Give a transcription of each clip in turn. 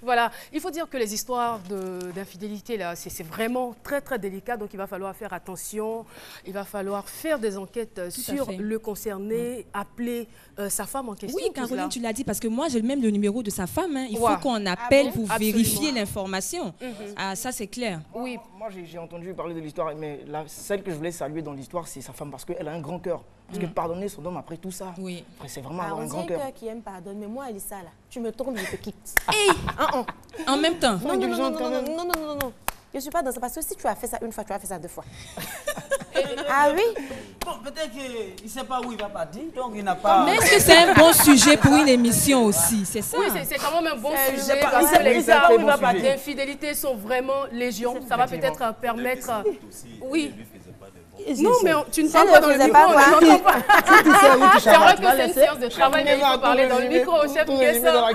Voilà, il faut dire que les histoires d'infidélité, là, c'est vraiment très, très délicat. Donc, il va falloir faire attention. Il va falloir faire des enquêtes sur le concerné, appeler sa femme en question. Oui, Caroline, tu l'as dit, parce que moi, j'ai même le numéro de sa femme. Hein. Il faut qu'on appelle pour vérifier l'information. Ah, ça, c'est clair. Oui, moi, j'ai entendu parler de l'histoire, mais celle que je voulais saluer dans l'histoire, c'est sa femme, parce qu'elle a un grand cœur. Parce que pardonner son homme après tout ça, c'est vraiment avoir un grand cœur. qui aime pardonne, mais moi, Elissa, là, tu me tournes, je te quitte. Hey En même temps. Non. Je ne suis pas dans ça, parce que si tu as fait ça une fois, tu as fait ça deux fois. Ah oui? Bon, peut-être qu'il ne sait pas où il va partir, donc il n'a pas... Mais est-ce que c'est un bon sujet pour une émission aussi? C'est ça? Oui, c'est quand même un bon sujet, parce que les cas d'infidélité sont vraiment légion. Ça va peut-être permettre... Oui. Non, mais tu ne parles pas dans le micro, on ne t'entend pas. C'est vrai que c'est une séance de travail, mais il faut parler dans le micro, chef Nguesson.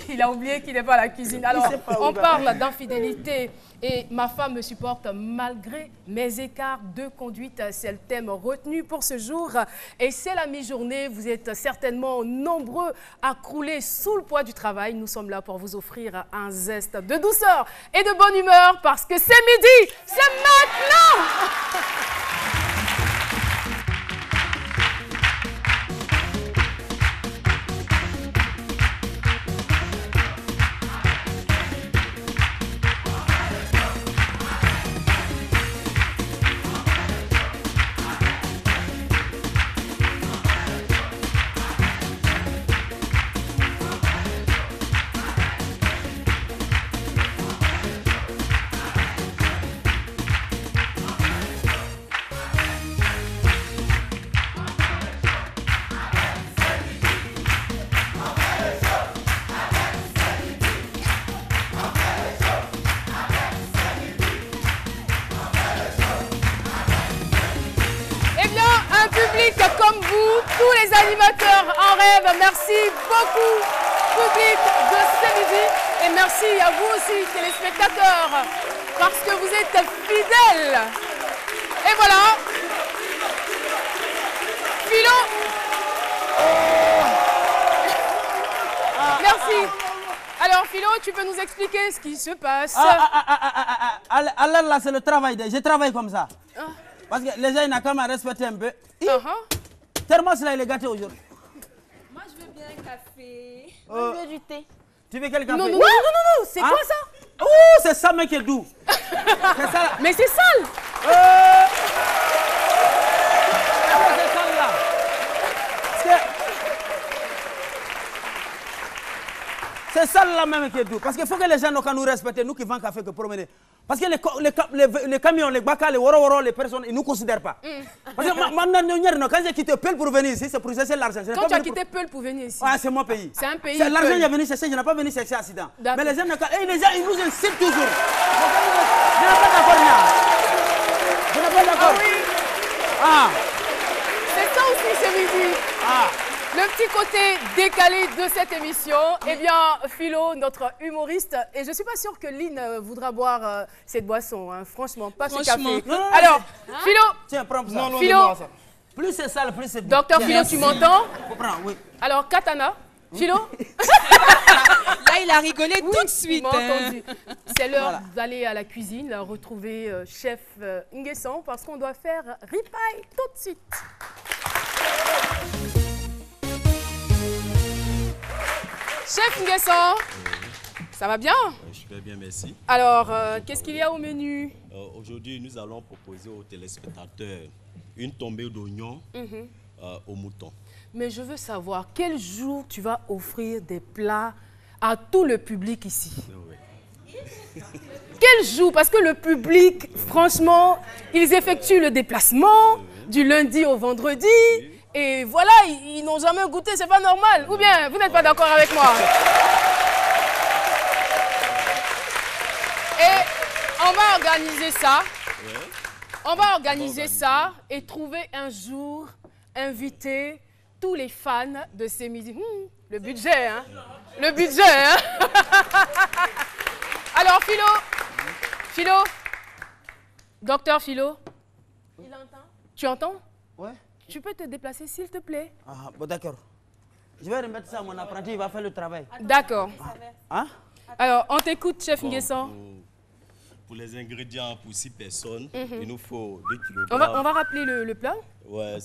Il a oublié qu'il n'est pas à la cuisine. Alors, on parle d'infidélité et ma femme me supporte malgré mes écarts de conduite. C'est le thème retenu pour ce jour. Et c'est la mi-journée. Vous êtes certainement nombreux à crouler sous le poids du travail. Nous sommes là pour vous offrir un zeste de douceur et de bonne humeur parce que c'est midi, c'est maintenant. Comme vous, tous les animateurs en rêve, merci beaucoup, public de ce midi. Et merci à vous aussi, téléspectateurs, parce que vous êtes fidèles. Et voilà. Philo. Merci. Alors, Philo, tu peux nous expliquer ce qui se passe? Alors là, c'est le travail. Je travaille comme ça. Parce que les gens, ils n'ont qu'à me respecter un peu. Thermos là, il est gâté aujourd'hui. Moi, je veux bien un café. Moi, je veux du thé. Tu veux quel café? Non, c'est quoi ça? Oh, c'est ça, mec, qui est doux. C'est ça. Mais c'est sale. C'est ça là. C'est ça là même qui est doux. Parce qu'il faut que les gens n'ont qu'à nous respecter, nous qui vendons café que promener. Parce que les camions, les baka, les woro, les personnes, ils ne nous considèrent pas. Parce que quand j'ai quitté Peul pour venir ici, c'est pour chercher l'argent. Quand tu as quitté Peul pour venir ici? Ah, c'est mon pays. C'est un pays. C'est l'argent que j'ai venu chercher, je n'ai pas venu chercher accident. Mais les gens, ils nous insultent toujours. Je n'ai pas d'accord, je n'ai pas d'accord. Ah oui. Ah. C'est ça aussi ce midi. Ah. Le petit côté décalé de cette émission, eh bien, Philo, notre humoriste, et je ne suis pas sûre que Lynn voudra boire cette boisson, hein, franchement, pas ce café. Non, alors, Philo, tiens, prends ça. Philo, plus c'est sale, plus c'est bon. Docteur Philo, tu m'entends? Prends, oui. Alors, Katana, Philo. Là, il a rigolé tout de suite. Entendu. C'est l'heure d'aller à la cuisine, retrouver chef Nguesson, parce qu'on doit faire ripaille tout de suite. Chef Nguesson, ça va bien? Je vais bien, merci. Alors, qu'est-ce qu'il y a au menu? Aujourd'hui, nous allons proposer aux téléspectateurs une tombée d'oignons au mouton. Mais je veux savoir, quel jour tu vas offrir des plats à tout le public ici? Quel jour? Parce que le public, franchement, ils effectuent le déplacement du lundi au vendredi. Et voilà, ils n'ont jamais goûté, c'est pas normal. Ou bien, vous n'êtes pas d'accord avec moi? Et on va organiser ça. On va organiser ça et trouver un jour, inviter tous les fans de ces midis. Le budget, hein? Le budget, hein? Alors, Philo, docteur Philo, il entend? Tu entends? Ouais. Tu peux te déplacer, s'il te plaît? Ah, bon, d'accord. Je vais remettre ça à mon apprenti, il va faire le travail. D'accord. Hein? Alors, on t'écoute, chef Nguessan. Pour les ingrédients pour 6 personnes, il nous faut 2 kg. On va rappeler le plat. Ouais,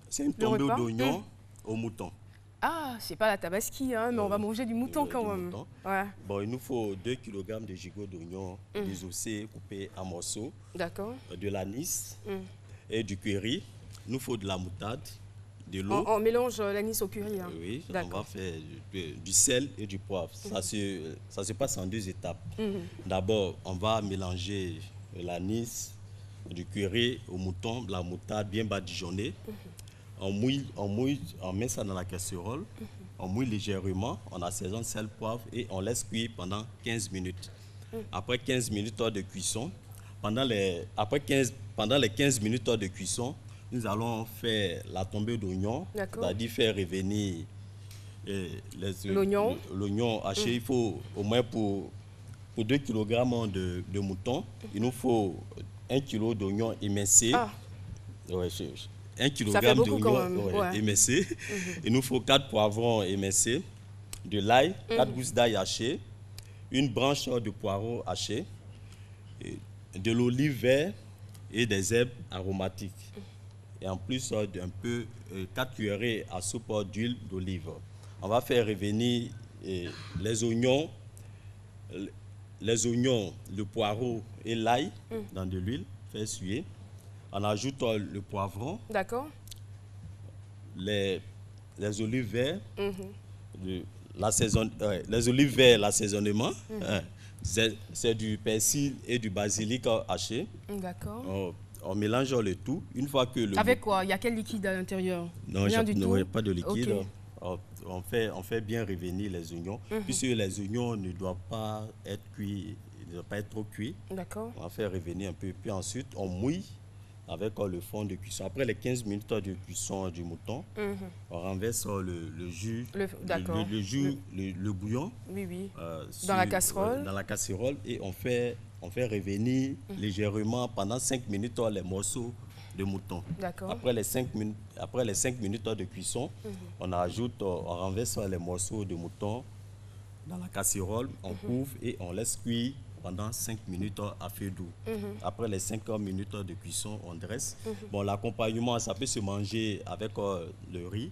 c'est une tombée d'oignons au mouton. Ah, c'est pas la tabaski, hein, mais on va manger du mouton quand même. Ouais. Bon, il nous faut 2 kg de gigot d'oignons désossés, coupés en morceaux. D'accord. De l'anis et du curry. Il nous faut de la moutarde, de l'eau. On mélange l'anis au curry. Hein. Oui, on va faire du sel et du poivre. Ça se passe en 2 étapes. D'abord, on va mélanger l'anis, du curry au mouton, la moutarde bien badigeonnée. On met ça dans la casserole, on mouille légèrement, on assaisonne sel, poivre et on laisse cuire pendant 15 minutes. Après 15 minutes de cuisson, pendant les 15 minutes de cuisson, nous allons faire la tombée d'oignon, c'est-à-dire faire revenir l'oignon haché. Il faut au moins pour 2 kg de mouton, il nous faut 1 kg d'oignon émincé. Ouais, 1 kg d'oignon émincé. Il nous faut 4 poivrons émincés, de l'ail, 4 gousses d'ail hachées, une branche de poireau haché, de l'olive verte et des herbes aromatiques. Et en plus, 4 cuillerées à soupe d'huile d'olive. On va faire revenir les oignons, le poireau et l'ail dans de l'huile, faire suer. On ajoute le poivron. D'accord. Les olives vertes, les olives vertes, l'assaisonnement. C'est du persil et du basilic haché. D'accord. On mélange le tout. Une fois que avec quoi? Il y a quel liquide à l'intérieur? Non, il n'y a pas de liquide. Okay. On fait bien revenir les oignons, puisque les oignons ne doivent pas être cuits, ne doivent pas être trop cuits. D'accord. On va faire revenir un peu. Puis ensuite, on mouille avec le fond de cuisson. Après les 15 minutes de cuisson du mouton, on renverse le jus, le bouillon dans la casserole. Dans la casserole et on fait revenir légèrement pendant 5 minutes les morceaux de mouton. Après les 5 minutes de cuisson, on renverse les morceaux de mouton dans la casserole, on couvre et on laisse cuire pendant 5 minutes à feu doux. Après les 5 minutes de cuisson, on dresse. Bon, l'accompagnement, ça peut se manger avec le riz.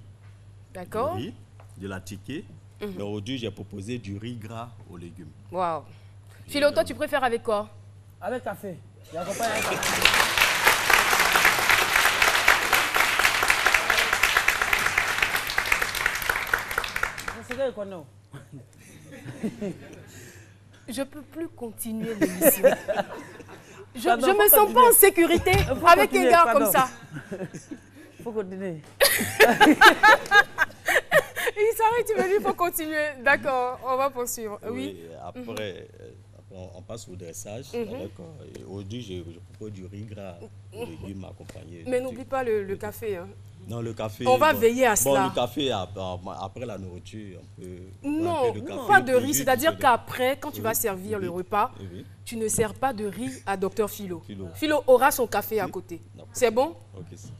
D'accord. Le riz, de la tiquée. Mais aujourd'hui, j'ai proposé du riz gras aux légumes. Waouh. Philo, toi, tu préfères avec quoi? Avec café. J'accompagne avec café. C'est quoi, non? Je ne peux plus continuer l'émission. Je ne me sens pas en sécurité avec un gars comme ça. Il faut continuer. Il s'arrête, tu me dis qu'il faut continuer. D'accord, on va poursuivre. Oui. Après, on passe au dressage. Aujourd'hui, je propose du riz gras aux légumes accompagné. Mais n'oublie pas le café. Hein. Non, le café. On va veiller à cela. Bon, le café, après la nourriture, on peut. Non, pas de riz. C'est-à-dire qu'après, quand tu vas servir le repas, tu ne sers pas de riz à Dr Philo. Philo aura son café à côté. C'est bon?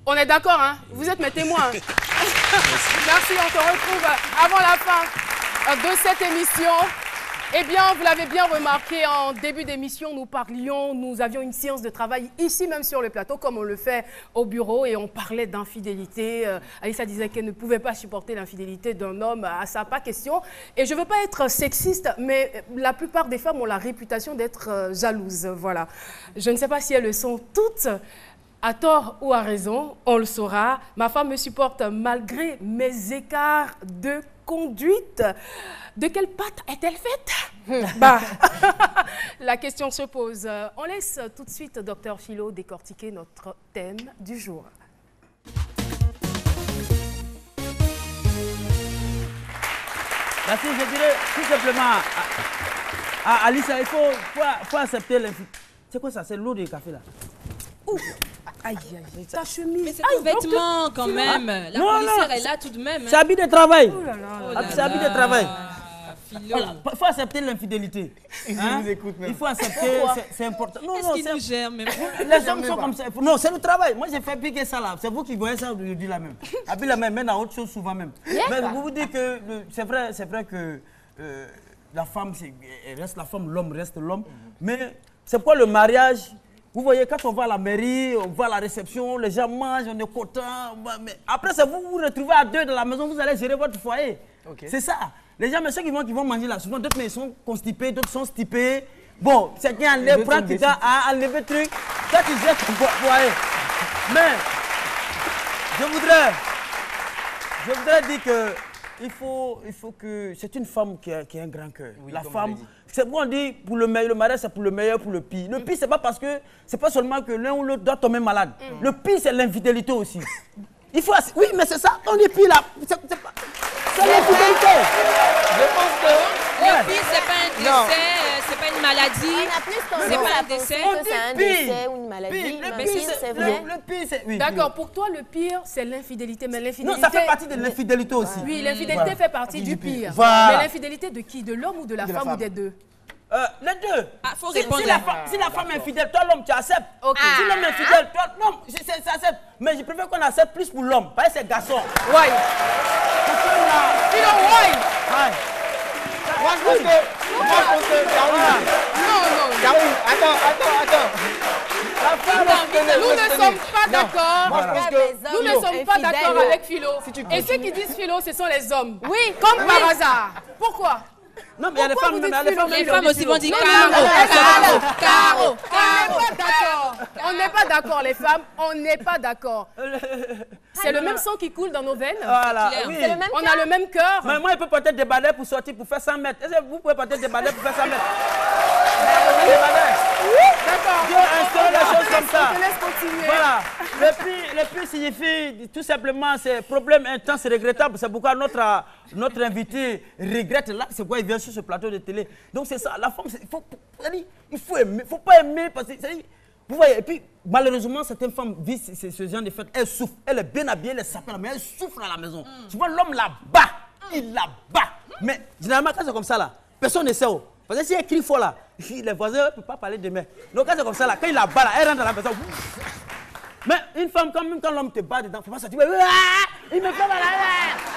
On est d'accord, hein? Vous êtes mes témoins. Merci, on se retrouve avant la fin de cette émission. Eh bien, vous l'avez bien remarqué, en début d'émission, nous avions une séance de travail ici même sur le plateau, comme on le fait au bureau, et on parlait d'infidélité. Alissa disait qu'elle ne pouvait pas supporter l'infidélité d'un homme, à ça, pas question. Et je ne veux pas être sexiste, mais la plupart des femmes ont la réputation d'être jalouses, voilà. Je ne sais pas si elles le sont toutes, à tort ou à raison, on le saura. Ma femme me supporte malgré mes écarts de conduite. De quelle pâte est-elle faite? La question se pose. On laisse tout de suite Dr Philo décortiquer notre thème du jour. Merci, je dirais tout simplement à Alissa, il faut accepter l'infidélité. C'est quoi ça? C'est l'eau de café là. Ouh. Aïe, aïe, ta chemise. Mais c'est ton vêtement quand même. La policière est là tout de même. C'est habit de travail. C'est habit de travail. Il faut accepter l'infidélité. Hein? Il faut accepter, c'est important. Non, est-ce qu'il nous gère même? Les hommes sont comme ça. Non, c'est le travail. Moi, j'ai fait piquer ça là. C'est vous qui voyez ça aujourd'hui là même. Et puis la même dans autre chose souvent même. Mais vous vous dites que c'est vrai que la femme, elle reste la femme, l'homme reste l'homme. Mais c'est quoi le mariage? Vous voyez, quand on va à la mairie, on va à la réception, les gens mangent, on est content. Mais après, c'est vous vous retrouvez à deux dans la maison, vous allez gérer votre foyer. Okay. C'est ça. Les gens, mais ceux qui vont manger là, souvent d'autres ils sont constipés, d'autres sont stipés. Bon, c'est qui enlève, prend qui t'a enlevé le truc. Toi, tu jettes ton foyer. Mais, je voudrais dire que il faut que... C'est une femme qui a un grand cœur. Oui, la femme, c'est bon, on dit, pour le meilleur, le mariage, c'est pour le meilleur, pour le pire. Le pire, c'est pas parce que... C'est pas seulement que l'un ou l'autre doit tomber malade. Le pire, c'est l'infidélité aussi. Il faut... Oui, mais c'est ça, on est pire là. C'est l'infidélité. Je pense que... Le pire, c'est pas un décès, c'est pas une maladie. C'est pas un décès. C'est un décès ou une maladie. Le pire, c'est vrai. Le pire, c'est... D'accord, pour toi, le pire, c'est l'infidélité. Mais l'infidélité... Non, ça fait partie de l'infidélité aussi. Oui, l'infidélité fait partie du pire. Mais l'infidélité de qui? De l'homme ou de la femme ou des deux? Les deux. Ah, faut répondre. Si la femme est infidèle, toi l'homme, tu acceptes. Okay. Si l'homme est infidèle, toi, non, ça accepte. Mais je préfère qu'on accepte plus pour l'homme, parce que c'est garçon. Why? Moi, je pense que... Non. Attends. Nous ne sommes pas d'accord. Nous ne sommes pas d'accord avec Philo. Et ceux qui disent Philo, ce sont les hommes. Oui. Comme par hasard. Pourquoi? Non, mais il y a les femmes aussi vont dire Caro. On n'est pas d'accord, les femmes. On n'est pas d'accord. C'est le même sang qui coule dans nos veines. Voilà, oui. On a le même cœur. Mais moi, il peut porter des balais pour sortir, pour faire 100 mètres. Est-ce que vous pouvez porter des balais pour faire 100 mètres? D'accord. Dieu instaure les choses comme ça. Je te laisse continuer. Voilà. Le plus signifie tout simplement, c'est problème intense et regrettable. C'est pourquoi notre invité regrette là. C'est pourquoi il vient sur ce plateau de télé. Donc c'est ça. La femme, il faut aimer. Il ne faut pas aimer parce que... Vous voyez, et puis malheureusement, certaines femmes vivent ce genre de fête. Elles souffrent. Elle est bien habillée, elle est sapée, mais elle souffre à la maison. Tu vois, l'homme la bat. Il la bat. Mais généralement, quand c'est comme ça, là, personne ne sait où. Parce que si elle crie fort, là, les voisins ne peuvent pas parler demain. Donc quand c'est comme ça, là, quand il la bat, là, elle rentre dans la maison. Mais une femme, quand l'homme te bat dedans, il ne faut pas sortir. Il me fait mal.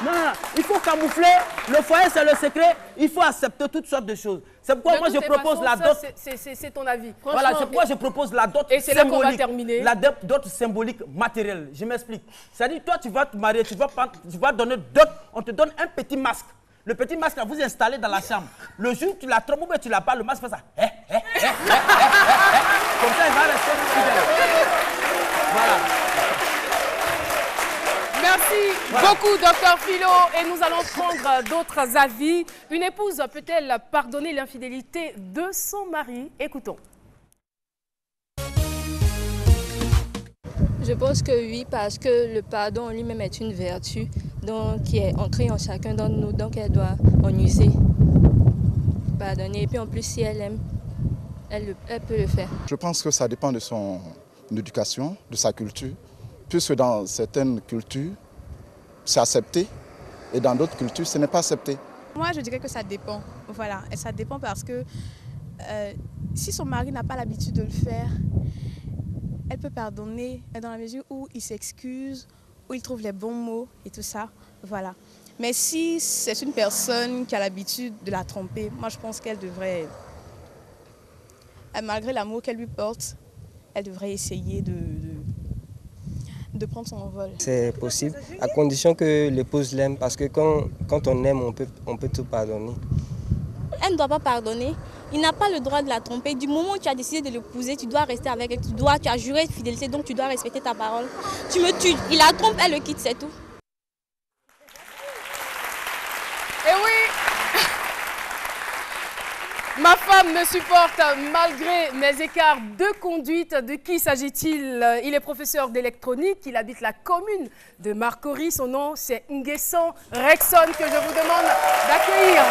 Non. Il faut camoufler. Le foyer, c'est le secret. Il faut accepter toutes sortes de choses. C'est pourquoi moi je propose la dot. C'est ton avis. Voilà, c'est pourquoi je propose la dot symbolique. Et c'est là qu'on va terminer. La dot symbolique matérielle. Je m'explique. C'est-à-dire, toi, tu vas te marier, tu vas donner dot. On te donne un petit masque. Le petit masque, là, vous installez dans la chambre. Le jour où tu la trompes ou bien tu la parles, le masque fait ça. Comme ça, il va rester fidèle. Voilà. Merci beaucoup, Dr Philo. Et nous allons prendre d'autres avis. Une épouse peut-elle pardonner l'infidélité de son mari? Écoutons. Je pense que oui, parce que le pardon en lui-même est une vertu donc, qui est ancrée en chacun d'entre nous, donc elle doit en user. Pardonner. Et puis en plus, si elle aime, elle peut le faire. Je pense que ça dépend de son éducation, de sa culture, puisque dans certaines cultures, c'est accepté et dans d'autres cultures, ce n'est pas accepté. Moi, je dirais que ça dépend. Voilà. Et ça dépend parce que si son mari n'a pas l'habitude de le faire, elle peut pardonner dans la mesure où il s'excuse, où il trouve les bons mots et tout ça. Voilà. Mais si c'est une personne qui a l'habitude de la tromper, moi je pense qu'elle devrait, malgré l'amour qu'elle lui porte, elle devrait essayer de prendre son envol. C'est possible, à condition que l'épouse l'aime, parce que quand on aime, on peut tout pardonner. Elle ne doit pas pardonner. Il n'a pas le droit de la tromper. Du moment où tu as décidé de l'épouser, tu dois rester avec elle. Tu as juré de fidélité, donc tu dois respecter ta parole. Tu me tues. Il la trompe, elle le quitte, c'est tout. Et oui, ma femme me supporte malgré mes écarts de conduite. De qui s'agit-il? Il est professeur d'électronique, il habite la commune de Marcory. Son nom, c'est Nguessan Rexon, que je vous demande d'accueillir.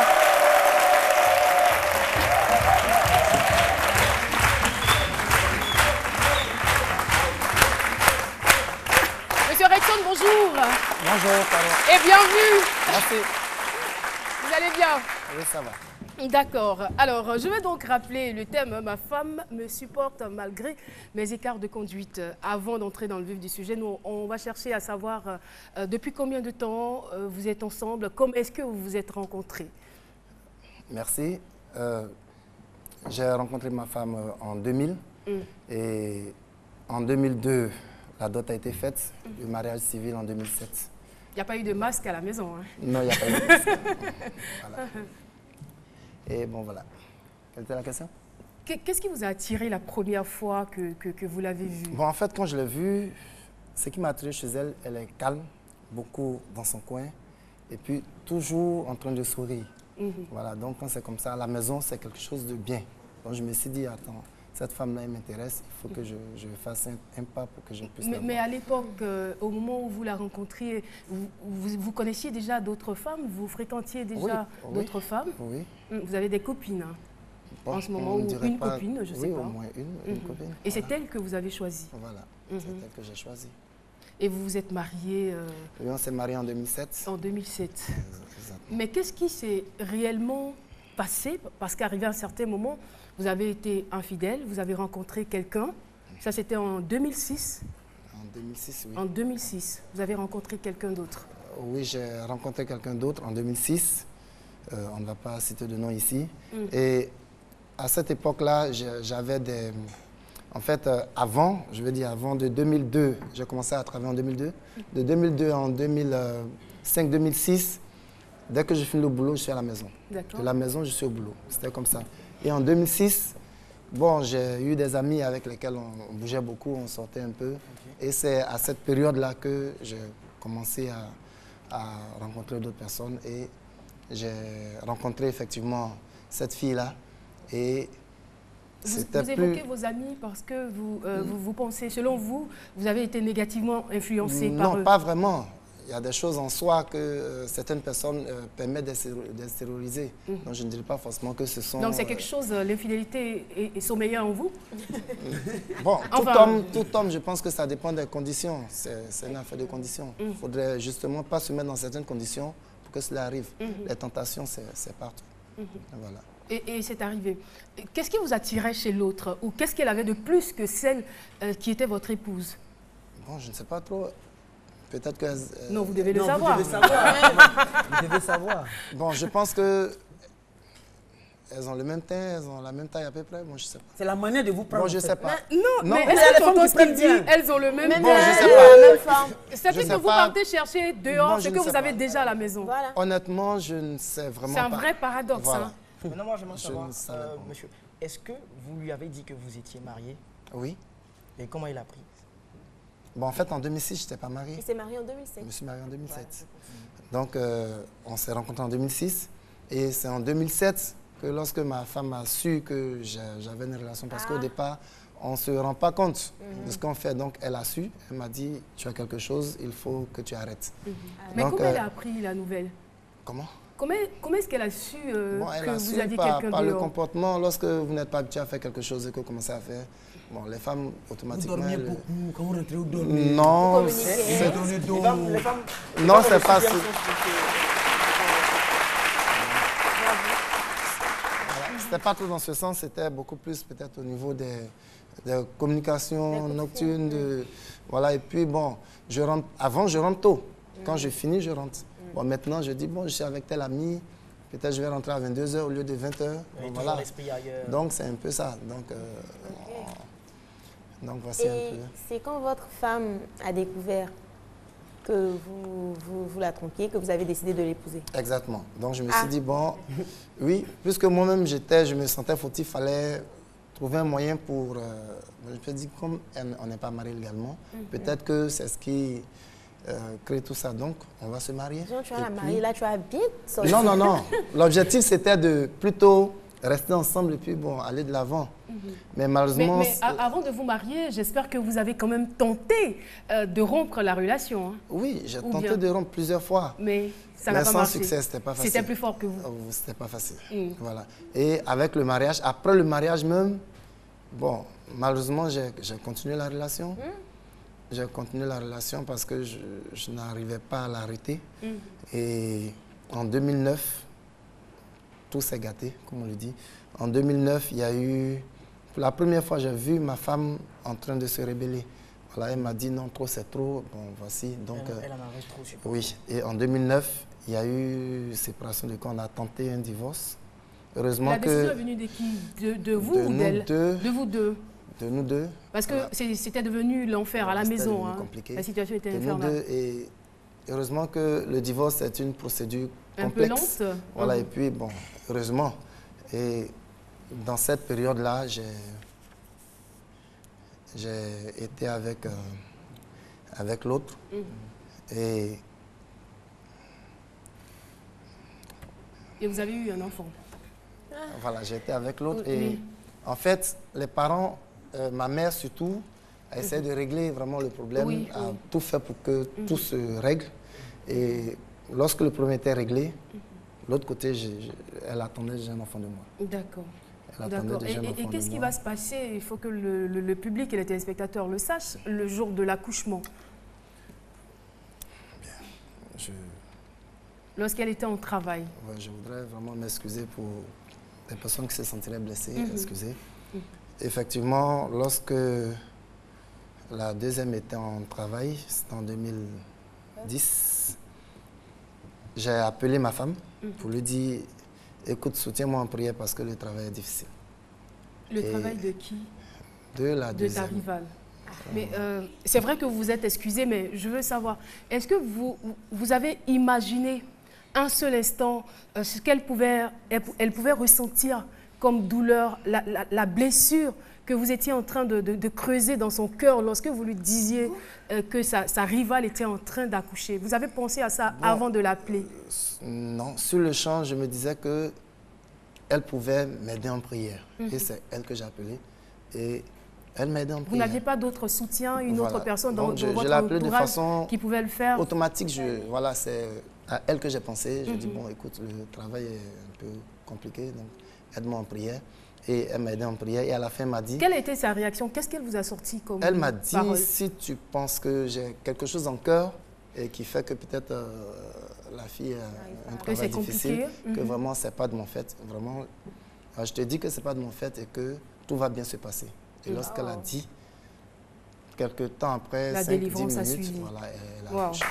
Monsieur Rexon, bonjour. Bonjour, pardon. Et bienvenue. Merci. Vous allez bien? Oui, ça va. D'accord. Alors, je vais donc rappeler le thème « Ma femme me supporte malgré mes écarts de conduite ». Avant d'entrer dans le vif du sujet, nous, on va chercher à savoir depuis combien de temps vous êtes ensemble, comment est-ce que vous vous êtes rencontrés? Merci. J'ai rencontré ma femme en 2000 et en 2002, la dot a été faite, le mariage civil en 2007. Il n'y a pas eu de masque à la maison, hein? Non, il n'y a pas eu de masque. Voilà. Et bon, voilà. Quelle était la question? Qu'est-ce qui vous a attiré la première fois que vous l'avez vue? Bon, en fait, quand je l'ai vue, ce qui m'a attiré chez elle, elle est calme, beaucoup dans son coin, et puis toujours en train de sourire. Voilà, donc quand c'est comme ça, à la maison, c'est quelque chose de bien. Donc je me suis dit, attends, cette femme-là, elle m'intéresse, il faut que je fasse un pas pour que je puisse la voir. Mais à l'époque, au moment où vous la rencontriez, vous connaissiez déjà d'autres femmes? Vous fréquentiez déjà d'autres femmes? Oui. Vous avez des copines bon, en ce moment, ou une copine, je ne sais pas. Oui, au moins une copine. Et c'est elle que vous avez choisie? Voilà, c'est elle que j'ai choisie. Et vous vous êtes mariés Oui, on s'est mariés en 2007. En 2007. Mais qu'est-ce qui s'est réellement passé? Parce qu'arrivé à un certain moment, vous avez été infidèle, vous avez rencontré quelqu'un. Ça, c'était en 2006. En 2006, oui. En 2006, vous avez rencontré quelqu'un d'autre? Oui, j'ai rencontré quelqu'un d'autre en 2006. On ne va pas citer de nom ici. Et à cette époque-là, j'avais des... En fait, avant, je veux dire avant de 2002, j'ai commencé à travailler en 2002. De 2002 en 2005-2006, dès que je finis le boulot, je suis à la maison. De la maison, je suis au boulot. C'était comme ça. Et en 2006, bon, j'ai eu des amis avec lesquels on bougeait beaucoup, on sortait un peu. Et c'est à cette période-là que j'ai commencé à rencontrer d'autres personnes. Et j'ai rencontré effectivement cette fille-là. Et vous évoquez vos amis parce que vous pensez, selon vous, vous avez été négativement influencé par eux? Non, pas vraiment. Il y a des choses en soi que certaines personnes permettent d'extérioriser. Donc je ne dirais pas forcément que ce sont... Donc c'est quelque chose, l'infidélité est sommeillée en vous? Bon, tout homme, je pense que ça dépend des conditions. C'est une affaire de conditions. Il ne faudrait justement pas se mettre dans certaines conditions pour que cela arrive. Les tentations, c'est partout. Voilà. Et c'est arrivé. Qu'est-ce qui vous attirait chez l'autre? Ou qu'est-ce qu'elle avait de plus que celle qui était votre épouse? Bon, je ne sais pas trop. Peut-être que... non, vous devez le savoir. Vous devez savoir. Vous devez savoir. Bon, je pense que... Elles ont le même teint, elles ont la même taille à peu près. Bon, je sais pas. C'est la manière de vous prendre. Bon, je sais pas. Non, mais est-ce que tu entends ce qu'il dit? Elles ont le même teint. Bon, je sais pas. Même forme. C'est que vous partez chercher dehors ce que vous avez déjà à la maison. Voilà. Honnêtement, je ne sais vraiment pas. C'est un vrai paradoxe. Voilà. Hein. Maintenant, moi, j'aimerais savoir, monsieur, est-ce que vous lui avez dit que vous étiez marié? Oui. Et comment il a pris? Bon, en fait, en 2006, je n'étais pas marié. Il s'est marié en 2007. Je me suis marié en 2007. Voilà. Donc, on s'est rencontrés en 2006. Et c'est en 2007 que lorsque ma femme a su que j'avais une relation, parce qu'au départ, on ne se rend pas compte de ce qu'on fait. Donc, elle a su, elle m'a dit, tu as quelque chose, il faut que tu arrêtes. Mais comment elle a appris la nouvelle? Comment? Comment est-ce qu'elle a su bon, elle que a vous su aviez quelqu'un dehors? Par le comportement, lorsque vous n'êtes pas habitué à faire quelque chose et que vous commencez à faire, bon, les femmes, automatiquement... Vous dormiez beaucoup, quand vous rentrez, vous dormiez? Non, non, c'est pas ça. C'était pas tout dans ce sens, c'était beaucoup plus peut-être au niveau des communications nocturnes. Voilà, et puis bon, avant je rentre tôt. Quand je finis, je rentre. Bon, maintenant, je dis, bon, je suis avec tel ami, peut-être je vais rentrer à 22 h au lieu de 20 h. Bon, voilà. Donc, c'est un peu ça. Donc voici un peu. C'est quand votre femme a découvert que vous la trompiez, que vous avez décidé de l'épouser? Exactement. Donc, je me suis dit, bon, oui, puisque moi-même, je me sentais fautif, il fallait trouver un moyen pour... je me suis dit, comme on n'est pas marié légalement, peut-être que c'est ce qui... créer tout ça, donc on va se marier. Genre, tu vas la marier, là tu as bien sorti. Non, non, non. L'objectif c'était de plutôt rester ensemble et puis bon, aller de l'avant. Mais malheureusement... Mais avant de vous marier, j'espère que vous avez quand même tenté de rompre la relation. Hein. Oui, j'ai tenté de rompre plusieurs fois. Mais ça n'a pas marché. Sans succès, c'était pas facile. C'était plus fort que vous. C'était pas facile. Voilà. Et avec le mariage, après le mariage même, bon, malheureusement, j'ai continué la relation. J'ai continué la relation parce que je n'arrivais pas à l'arrêter. Et en 2009, tout s'est gâté, comme on le dit. En 2009, il y a eu... Pour la première fois, j'ai vu ma femme en train de se rébeller. Voilà, elle m'a dit non, trop c'est trop. Bon, voici. Donc, elle en avait trop, je pense. Oui. Et en 2009, il y a eu séparation de corps. On a tenté un divorce. Heureusement que... La décision est venue de qui? De vous ou d'elle? De vous deux. De nous deux. Parce que c'était devenu l'enfer à la maison. Hein. Compliqué. La situation était infernale. Nous deux. Et heureusement que le divorce est une procédure complexe. Un peu lente. Voilà, et puis, bon, heureusement. Et dans cette période-là, j'ai été avec l'autre. Et vous avez eu un enfant. Voilà, j'ai été avec l'autre. Et en fait, les parents, ma mère surtout, a essayé de régler vraiment le problème, a tout fait pour que tout se règle. Et lorsque le problème était réglé, l'autre côté, elle attendait déjà un enfant de moi. D'accord. Et qu'est-ce qui va se passer? Il faut que le public et les téléspectateurs le sachent le jour de l'accouchement. Lorsqu'elle était en travail. Ouais, je voudrais vraiment m'excuser pour les personnes qui se sentiraient blessées. Excusez. Effectivement, lorsque la deuxième était en travail, c'était en 2010, j'ai appelé ma femme pour lui dire « Écoute, soutiens-moi en prière parce que le travail est difficile. » Le travail de qui? De la deuxième. De ta rivale. Mais c'est vrai que vous vous êtes excusé, mais je veux savoir, est-ce que vous avez imaginé un seul instant ce qu'elle pouvait ressentir comme douleur, la blessure que vous étiez en train de creuser dans son cœur lorsque vous lui disiez que sa rivale était en train d'accoucher? Vous avez pensé à ça avant de l'appeler? Non, sur le champ, je me disais qu'elle pouvait m'aider en prière. Et c'est elle que j'ai appelée. Et elle m'aidait en prière. Vous n'aviez pas d'autre soutien, une autre personne dans votre entourage de façon qui pouvait le faire? Automatique, voilà, c'est à elle que j'ai pensé. Je dis, bon, écoute, le travail est un peu compliqué, donc aide-moi en prière. Et elle m'a aidé en prière. Et à la fin, elle m'a dit... Quelle a été sa réaction? Qu'est-ce qu'elle vous a sorti comme Elle m'a dit, parole? si tu penses que j'ai quelque chose en cœur et qui fait que peut-être la fille a un travail difficile, que vraiment, c'est pas de mon fait. Vraiment, je te dis que c'est pas de mon fait et que tout va bien se passer. Et lorsqu'elle a dit, quelques temps après, 5-10 minutes, voilà, elle a accouché.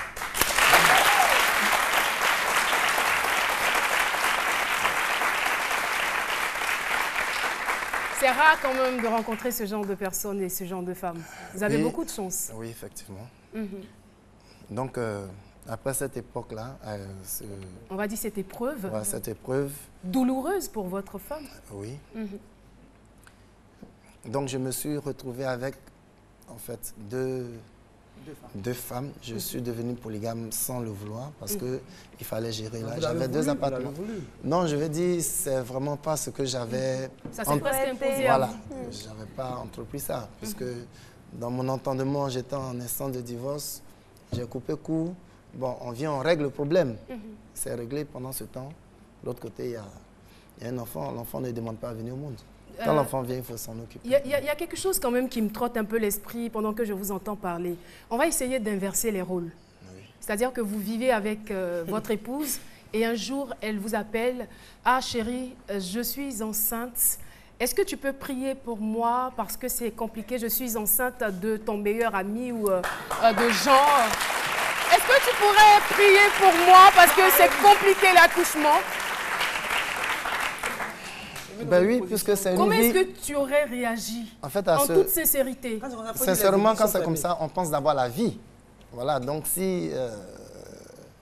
C'est rare quand même de rencontrer ce genre de personnes et ce genre de femmes. Vous avez beaucoup de chance. Oui, effectivement. Donc, après cette époque-là... on va dire cette épreuve. Ouais, cette épreuve. Douloureuse pour votre femme. Oui. Donc, je me suis retrouvé avec, en fait, deux femmes. Je suis devenu polygame sans le vouloir parce qu'il fallait gérer là. J'avais 2 appartements. Non, je vais dire, c'est vraiment pas ce que j'avais... Ça s'est presque imposé. Voilà. Je n'avais pas entrepris ça. Puisque dans mon entendement, j'étais en instance de divorce. J'ai coupé court. Bon, on vient, on règle le problème. C'est réglé pendant ce temps. De l'autre côté, il y a un enfant. L'enfant ne demande pas à venir au monde. Quand l'enfant vient, il faut s'en occuper. Il y a quelque chose quand même qui me trotte un peu l'esprit pendant que je vous entends parler. On va essayer d'inverser les rôles. C'est-à-dire que vous vivez avec votre épouse et un jour, elle vous appelle. « Ah chérie, je suis enceinte. Est-ce que tu peux prier pour moi parce que c'est compliqué? Je suis enceinte de ton meilleur ami ou de Jean. Est-ce que tu pourrais prier pour moi parce que c'est compliqué l'accouchement? » Ben oui, puisque c'est une Comment est-ce que tu aurais réagi en toute sincérité? Sincèrement, quand c'est comme ça, on pense d'abord à la vie. Voilà, donc si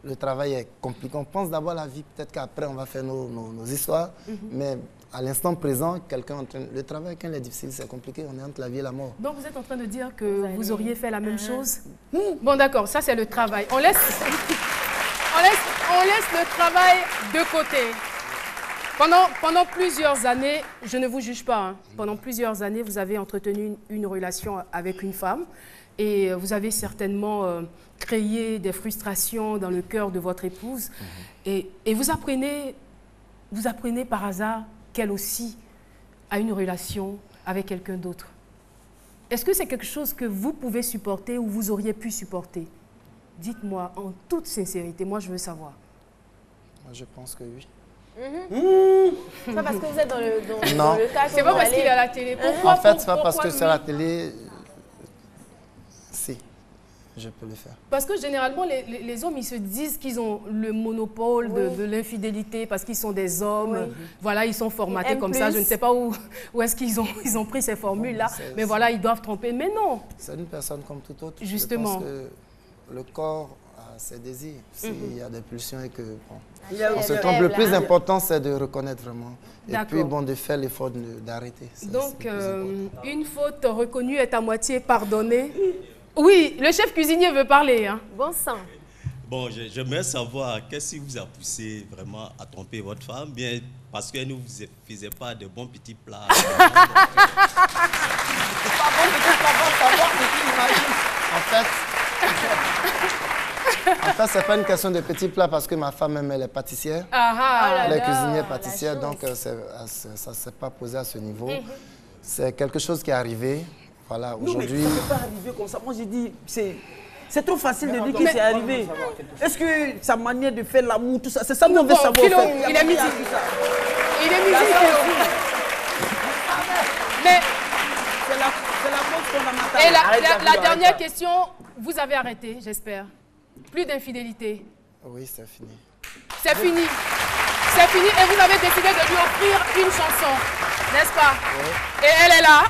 le travail est compliqué, on pense d'abord à la vie. Peut-être qu'après, on va faire nos histoires. Mais à l'instant présent, le travail, quand il est difficile, c'est compliqué. On est entre la vie et la mort. Donc, vous êtes en train de dire que vous auriez fait la même chose? Bon, d'accord, ça, c'est le travail. On laisse le travail de côté. Pendant plusieurs années, je ne vous juge pas, pendant plusieurs années, vous avez entretenu une relation avec une femme et vous avez certainement créé des frustrations dans le cœur de votre épouse. Et vous apprenez par hasard qu'elle aussi a une relation avec quelqu'un d'autre. Est-ce que c'est quelque chose que vous pouvez supporter ou vous auriez pu supporter? Dites-moi en toute sincérité, moi je veux savoir. Moi je pense que oui. C'est pas parce que vous êtes dans le cas. C'est pas parce qu'il est à la télé. Pourquoi? En fait, c'est pas parce que c'est à la télé. Si, je peux le faire. Parce que généralement, les hommes, ils se disent qu'ils ont le monopole de l'infidélité parce qu'ils sont des hommes. Oui. Voilà, ils sont formatés comme ça. Je ne sais pas où est-ce qu'ils ont pris ces formules-là. Mais voilà, ils doivent tromper. Mais non. C'est une personne comme toute autre. Justement. Je pense que le corps a ses désirs. S'il y a des pulsions et que... on se trompe. Le plus important, c'est de reconnaître vraiment. Et puis, bon, de faire l'effort d'arrêter. Donc, une faute reconnue est à moitié pardonnée. Oui, le chef cuisinier veut parler. Hein. Bon sang. Bon, j'aimerais savoir, qu'est-ce qui vous a poussé vraiment à tromper votre femme? Bien, parce qu'elle ne vous faisait pas de bons petits plats. En fait, c'est pas une question de petits plats parce que ma femme même, elle est pâtissière. Elle est cuisinière pâtissière, donc ça ne s'est pas posé à ce niveau. C'est quelque chose qui est arrivé. Voilà, aujourd'hui. Ça ne peut pas arriver comme ça. Moi, j'ai dit, c'est trop facile de dire que c'est arrivé. Est-ce que sa manière de faire l'amour, tout ça, c'est ça qu'on veut savoir? Il est midi. Il est midi. Mais c'est la cause fondamentale. Et la dernière question, vous avez arrêté, j'espère. Plus d'infidélité. Oui, c'est fini. C'est fini. C'est fini et vous avez décidé de lui offrir une chanson, n'est-ce pas? Oui. Et elle est là.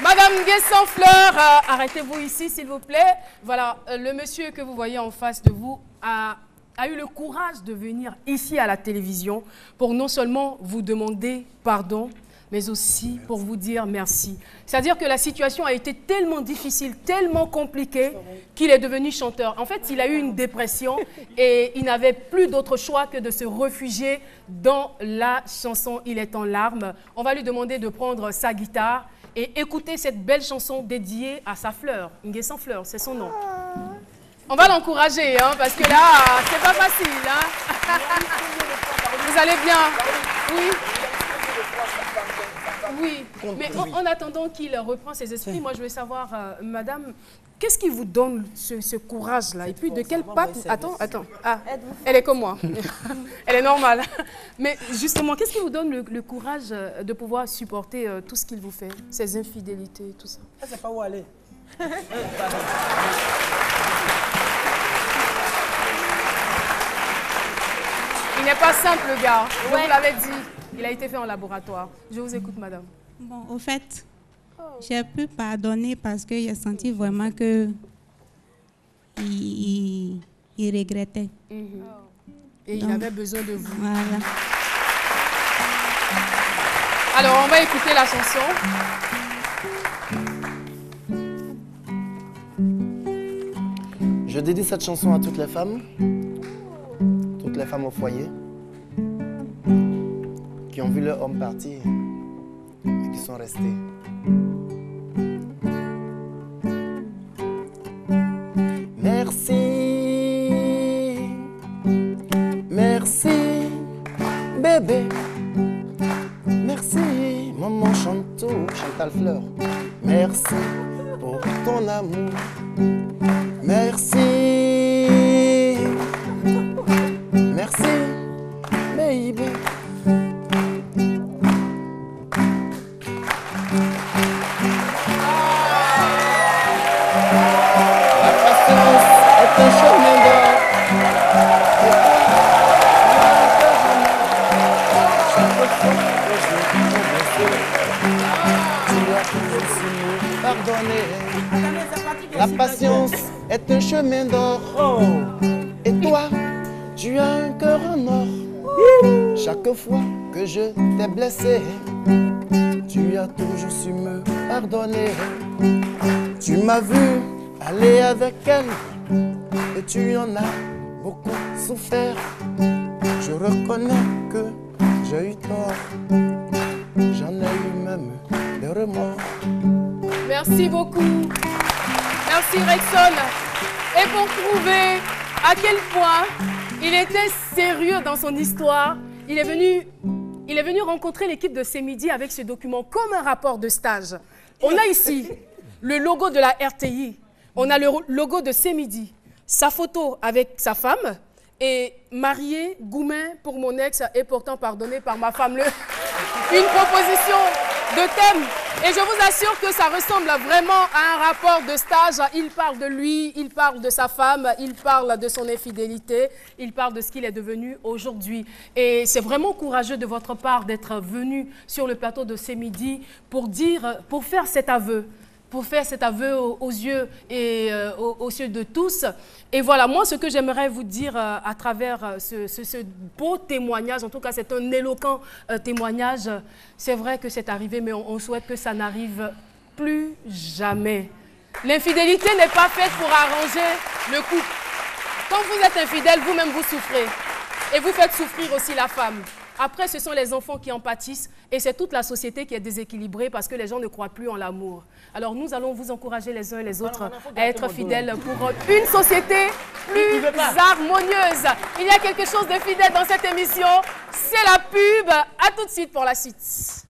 Madame Guesson-Fleur, arrêtez-vous ici, s'il vous plaît. Voilà, le monsieur que vous voyez en face de vous a eu le courage de venir ici à la télévision pour non seulement vous demander pardon, mais aussi pour vous dire merci. C'est-à-dire que la situation a été tellement difficile, tellement compliquée, qu'il est devenu chanteur. En fait, il a eu une dépression et il n'avait plus d'autre choix que de se réfugier dans la chanson « Il est en larmes ». On va lui demander de prendre sa guitare et écouter cette belle chanson dédiée à sa fleur. Nguesson-Fleur, c'est son nom. On va l'encourager, hein, parce que là, c'est pas facile. Hein. Vous allez bien? Oui. Oui, mais en attendant qu'il reprend ses esprits, moi je veux savoir, madame, qu'est-ce qui vous donne ce courage-là? Et puis de quelle patte... Attends. Ah, elle est comme moi. Elle est normale. Mais justement, qu'est-ce qui vous donne le courage de pouvoir supporter tout ce qu'il vous fait? Ces infidélités, tout ça. Je ne sais pas où aller. Il n'est pas simple, le gars. Je vous l'avais dit. Il a été fait en laboratoire. Je vous écoute, madame. Bon, au fait, j'ai pu pardonner parce que j'ai senti vraiment que il regrettait. Et donc, il avait besoin de vous. Voilà. Alors, on va écouter la chanson. Je dédie cette chanson à toutes les femmes au foyer, qui ont vu leur homme partir et qui sont restés. Merci, merci, bébé. Merci, maman Chantal Fleur. Merci pour ton amour. Merci, merci, baby. La patience est un chemin d'or. Et toi, tu as un cœur en or. Chaque fois que je t'ai blessé, tu as toujours su me pardonner. Tu m'as vu aller avec elle et tu en as beaucoup souffert. Je reconnais que j'ai eu tort. J'en ai eu même des remords. Merci beaucoup. Merci Rexon. Et pour prouver à quel point il était sérieux dans son histoire, il est venu rencontrer l'équipe de C'est Midi avec ce document comme un rapport de stage. On a ici le logo de la RTI, on a le logo de C'est Midi, sa photo avec sa femme et marié, Goumen pour mon ex et pourtant pardonné par ma femme. Une proposition de thème. Et je vous assure que ça ressemble vraiment à un rapport de stage. Il parle de lui, il parle de sa femme, il parle de son infidélité, il parle de ce qu'il est devenu aujourd'hui. Et c'est vraiment courageux de votre part d'être venu sur le plateau de Ce Midi pour faire cet aveu. Aux yeux et aux yeux de tous. Et voilà, moi, ce que j'aimerais vous dire à travers ce beau témoignage, en tout cas, c'est un éloquent témoignage. C'est vrai que c'est arrivé, mais on souhaite que ça n'arrive plus jamais. L'infidélité n'est pas faite pour arranger le couple. Quand vous êtes infidèle, vous-même, vous souffrez. Et vous faites souffrir aussi la femme. Après, ce sont les enfants qui en pâtissent et c'est toute la société qui est déséquilibrée parce que les gens ne croient plus en l'amour. Alors nous allons vous encourager les uns et les autres à être fidèles pour une société plus harmonieuse. Il y a quelque chose de fidèle dans cette émission. C'est la pub. À tout de suite pour la suite.